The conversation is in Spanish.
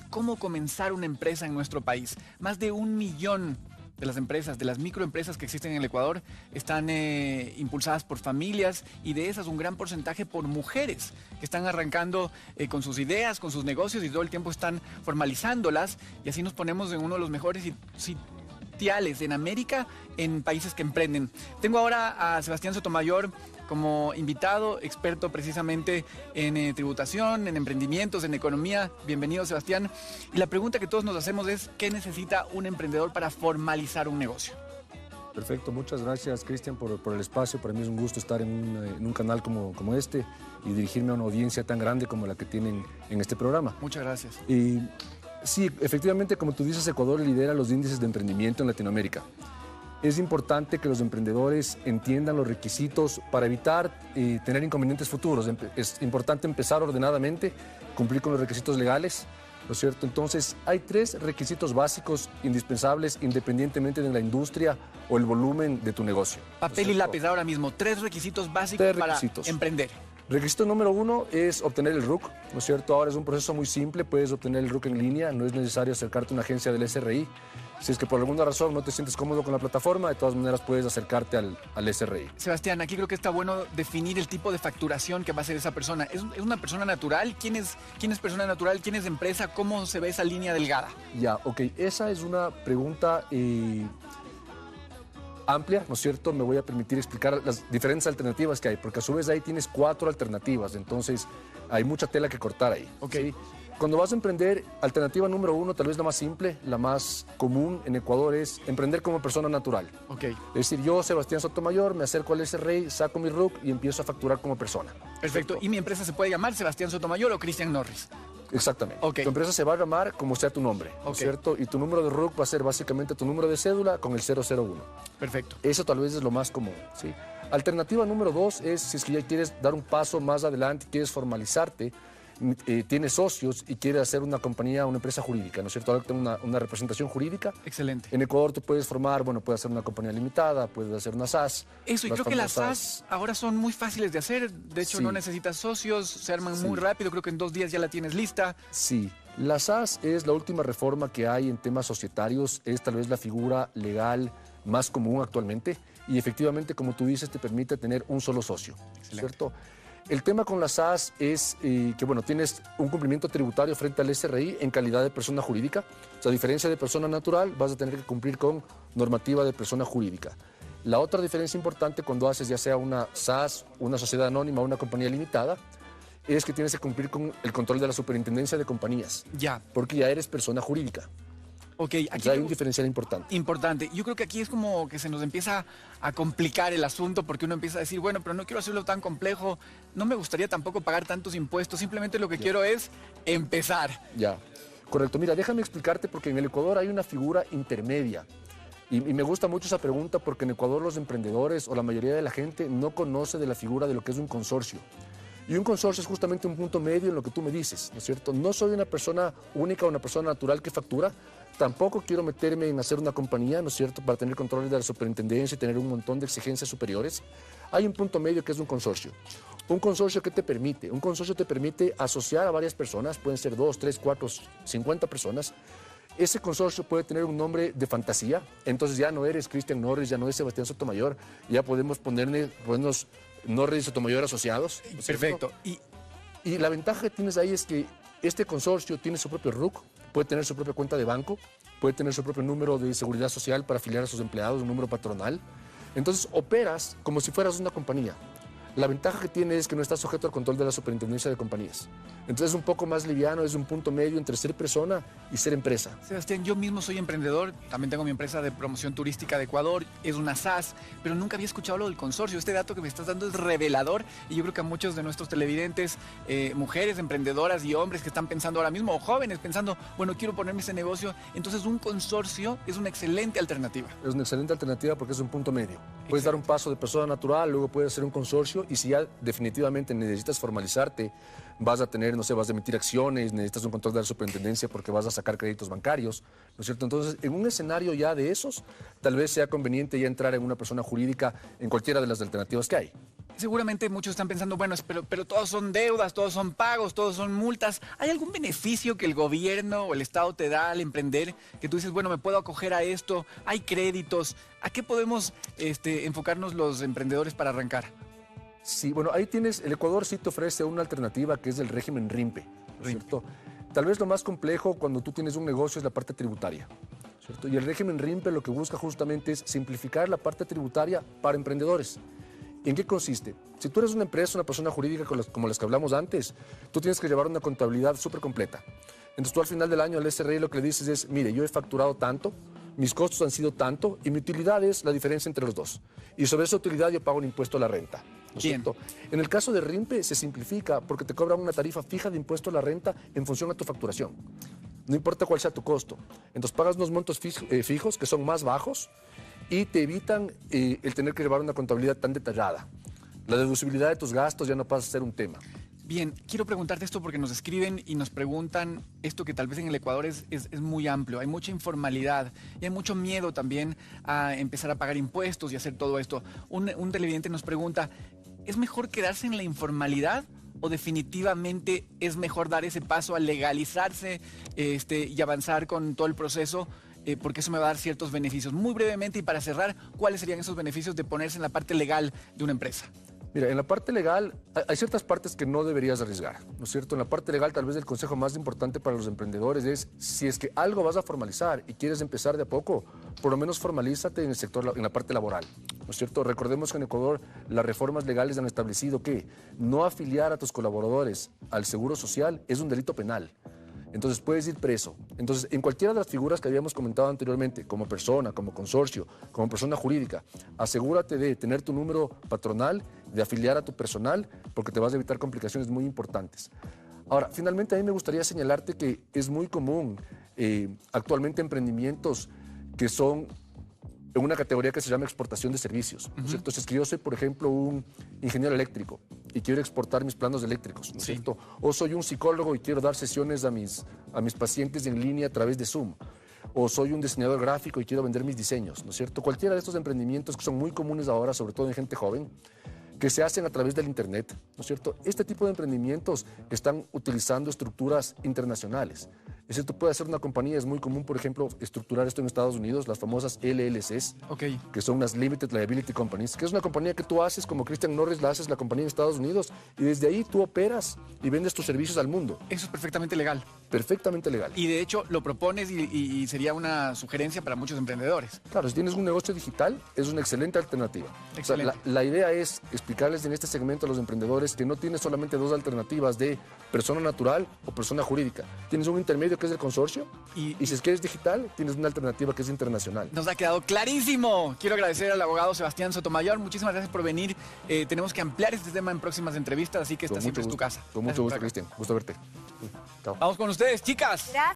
cómo comenzar una empresa en nuestro país. Más de 1 millón de las empresas, de las microempresas que existen en el Ecuador, están impulsadas por familias y de esas un gran porcentaje por mujeres que están arrancando con sus ideas, con sus negocios y todo el tiempo están formalizándolas y así nos ponemos en uno de los mejores sitiales en América en países que emprenden. Tengo ahora a Sebastián Sotomayor como invitado, experto precisamente en tributación, en emprendimientos, en economía. Bienvenido, Sebastián. Y la pregunta que todos nos hacemos es, ¿qué necesita un emprendedor para formalizar un negocio? Perfecto, muchas gracias, Cristian, por el espacio. Para mí es un gusto estar en un canal como este y dirigirme a una audiencia tan grande como la que tienen en este programa. Muchas gracias. Y sí, efectivamente, como tú dices, Ecuador lidera los índices de emprendimiento en Latinoamérica. Es importante que los emprendedores entiendan los requisitos para evitar tener inconvenientes futuros. Es importante empezar ordenadamente, cumplir con los requisitos legales, ¿no es cierto? Entonces, hay 3 requisitos básicos indispensables independientemente de la industria o el volumen de tu negocio. Papel y lápiz ahora mismo, 3 requisitos básicos para emprender. Requisito número 1 es obtener el RUC, ¿no es cierto? Ahora es un proceso muy simple, puedes obtener el RUC en línea, no es necesario acercarte a una agencia del SRI. Si es que por alguna razón no te sientes cómodo con la plataforma, de todas maneras puedes acercarte al SRI. Sebastián, aquí creo que está bueno definir el tipo de facturación que va a hacer esa persona. ¿Es una persona natural? ¿Quién es persona natural? ¿Quién es empresa? ¿Cómo se ve esa línea delgada? Ya, ok. Esa es una pregunta amplia, ¿no es cierto? Me voy a permitir explicar las diferentes alternativas que hay, porque a su vez ahí tienes 4 alternativas, entonces hay mucha tela que cortar ahí. Ok. ¿Sí? Cuando vas a emprender, alternativa número 1, tal vez la más simple, la más común en Ecuador, es emprender como persona natural. Ok. Es decir, yo, Sebastián Sotomayor, me acerco al SRI, saco mi RUC y empiezo a facturar como persona. Perfecto. ¿Y mi empresa se puede llamar Sebastián Sotomayor o Cristian Norris? Exactamente. Okay. Tu empresa se va a llamar como sea tu nombre, ¿no es cierto? Y tu número de RUC va a ser básicamente tu número de cédula con el 001. Perfecto. Eso tal vez es lo más común, ¿sí? Alternativa número 2 es si es que ya quieres dar un paso más adelante, quieres formalizarte, tienes socios y quieres hacer una compañía, una empresa jurídica, ¿no es cierto? Ahora tengo una representación jurídica. Excelente. En Ecuador tú puedes formar, bueno, puedes hacer una compañía limitada, puedes hacer una SAS. Eso, y creo que las SAS ahora son muy fáciles de hacer. De hecho, sí, no necesitas socios, se arman muy rápido. Creo que en 2 días ya la tienes lista. Sí. La SAS es la última reforma que hay en temas societarios. Es tal vez la figura legal más común actualmente. Y efectivamente, como tú dices, te permite tener un solo socio, ¿cierto? El tema con la SAS es que, bueno, tienes un cumplimiento tributario frente al SRI en calidad de persona jurídica. O sea, a diferencia de persona natural, vas a tener que cumplir con normativa de persona jurídica. La otra diferencia importante cuando haces ya sea una SAS, una sociedad anónima o una compañía limitada, es que tienes que cumplir con el control de la superintendencia de compañías. Ya. Porque ya eres persona jurídica. Ok, aquí hay un diferencial importante. Importante. Yo creo que aquí es como que se nos empieza a complicar el asunto porque uno empieza a decir, bueno, pero no quiero hacerlo tan complejo, no me gustaría tampoco pagar tantos impuestos, simplemente lo que quiero es empezar. Ya, correcto. Mira, déjame explicarte porque en el Ecuador hay una figura intermedia. Y me gusta mucho esa pregunta porque en Ecuador los emprendedores o la mayoría de la gente no conoce de la figura de lo que es un consorcio. Y un consorcio es justamente un punto medio en lo que tú me dices, ¿no es cierto? No soy una persona única o una persona natural que factura, tampoco quiero meterme en hacer una compañía, ¿no es cierto?, para tener controles de la superintendencia y tener un montón de exigencias superiores. Hay un punto medio que es un consorcio. ¿Un consorcio qué te permite? Un consorcio te permite asociar a varias personas, pueden ser 2, 3, 4, 50 personas. Ese consorcio puede tener un nombre de fantasía, entonces ya no eres Cristian Norris, ya no eres Sebastián Sotomayor, ya podemos ponernos Norris y Sotomayor asociados. ¿no es Perfecto. Y la ventaja que tienes ahí es que este consorcio tiene su propio RUC, puede tener su propia cuenta de banco, puede tener su propio número de seguridad social para afiliar a sus empleados, un número patronal. Entonces operas como si fueras una compañía. La ventaja que tiene es que no estás sujeto al control de la superintendencia de compañías. Entonces es un poco más liviano, es un punto medio entre ser persona y ser empresa. Sebastián, yo mismo soy emprendedor, también tengo mi empresa de promoción turística de Ecuador, es una SAS, pero nunca había escuchado lo del consorcio. Este dato que me estás dando es revelador y yo creo que a muchos de nuestros televidentes, mujeres emprendedoras y hombres que están pensando ahora mismo, o jóvenes pensando, bueno, quiero ponerme ese negocio, entonces un consorcio es una excelente alternativa. Es una excelente alternativa porque es un punto medio. Puedes dar un paso de persona natural, luego puedes hacer un consorcio y si ya definitivamente necesitas formalizarte, vas a tener, no sé, vas a emitir acciones, necesitas un control de la superintendencia porque vas a sacar créditos bancarios, ¿no es cierto? Entonces, en un escenario ya de esos, tal vez sea conveniente ya entrar en una persona jurídica en cualquiera de las alternativas que hay. Seguramente muchos están pensando, bueno, pero todos son deudas, todos son pagos, todos son multas. ¿Hay algún beneficio que el gobierno o el Estado te da al emprender? Que tú dices, bueno, me puedo acoger a esto, hay créditos. ¿A qué podemos enfocarnos los emprendedores para arrancar? Sí, bueno, ahí tienes, el Ecuador sí te ofrece una alternativa que es el régimen RIMPE, ¿cierto? Tal vez lo más complejo cuando tú tienes un negocio es la parte tributaria, ¿cierto? Y el régimen RIMPE lo que busca justamente es simplificar la parte tributaria para emprendedores. ¿En qué consiste? Si tú eres una empresa, una persona jurídica como las que hablamos antes, tú tienes que llevar una contabilidad súper completa. Entonces tú al final del año al SRI lo que le dices es, mire, yo he facturado tanto, mis costos han sido tanto y mi utilidad es la diferencia entre los dos. Y sobre esa utilidad yo pago un impuesto a la renta. ¿No es cierto? En el caso de RIMPE se simplifica porque te cobran una tarifa fija de impuesto a la renta en función a tu facturación. No importa cuál sea tu costo. Entonces pagas unos montos fijos que son más bajos y te evitan el tener que llevar una contabilidad tan detallada. La deducibilidad de tus gastos ya no pasa a ser un tema. Bien, quiero preguntarte esto porque nos escriben y nos preguntan esto que tal vez en el Ecuador es muy amplio. Hay mucha informalidad y hay mucho miedo también a empezar a pagar impuestos y hacer todo esto. Un televidente nos pregunta, ¿es mejor quedarse en la informalidad o definitivamente es mejor dar ese paso a legalizarse y avanzar con todo el proceso? Porque eso me va a dar ciertos beneficios. Muy brevemente y para cerrar, ¿cuáles serían esos beneficios de ponerse en la parte legal de una empresa? Mira, en la parte legal hay ciertas partes que no deberías arriesgar, ¿no es cierto? En la parte legal tal vez el consejo más importante para los emprendedores es si es que algo vas a formalizar y quieres empezar de a poco, por lo menos formalízate en el sector, en la parte laboral, ¿no es cierto? Recordemos que en Ecuador las reformas legales han establecido que no afiliar a tus colaboradores al seguro social es un delito penal. Entonces puedes ir preso. Entonces, en cualquiera de las figuras que habíamos comentado anteriormente, como persona, como consorcio, como persona jurídica, asegúrate de tener tu número patronal, de afiliar a tu personal, porque te vas a evitar complicaciones muy importantes. Ahora, finalmente a mí me gustaría señalarte que es muy común actualmente emprendimientos que son en una categoría que se llama exportación de servicios, ¿no es cierto? Si es que yo soy, por ejemplo, un ingeniero eléctrico y quiero exportar mis planos eléctricos, ¿no es cierto? O soy un psicólogo y quiero dar sesiones a mis pacientes en línea a través de Zoom. O soy un diseñador gráfico y quiero vender mis diseños, ¿no es cierto? Cualquiera de estos emprendimientos que son muy comunes ahora, sobre todo en gente joven, que se hacen a través del Internet, ¿no es cierto? Este tipo de emprendimientos están utilizando estructuras internacionales. Es decir, tú puedes hacer una compañía, es muy común, por ejemplo, estructurar esto en Estados Unidos, las famosas LLCs, que son unas Limited Liability Companies, que es una compañía que tú haces, como Christian Norris la haces la compañía en Estados Unidos, y desde ahí tú operas y vendes tus servicios al mundo. Eso es perfectamente legal. Perfectamente legal. Y de hecho lo propones y sería una sugerencia para muchos emprendedores. Claro, si tienes un negocio digital, es una excelente alternativa. Excelente. O sea, la idea es explicarles en este segmento a los emprendedores que no tienes solamente dos alternativas de persona natural o persona jurídica. Tienes un intermedio que es el consorcio y si es que eres digital, tienes una alternativa que es internacional. Nos ha quedado clarísimo. Quiero agradecer al abogado Sebastián Sotomayor. Muchísimas gracias por venir. Tenemos que ampliar este tema en próximas entrevistas, así que esta siempre es tu casa. Con mucho gusto, Cristian. Gusto verte. Chao. Vamos con ustedes, chicas. Gracias.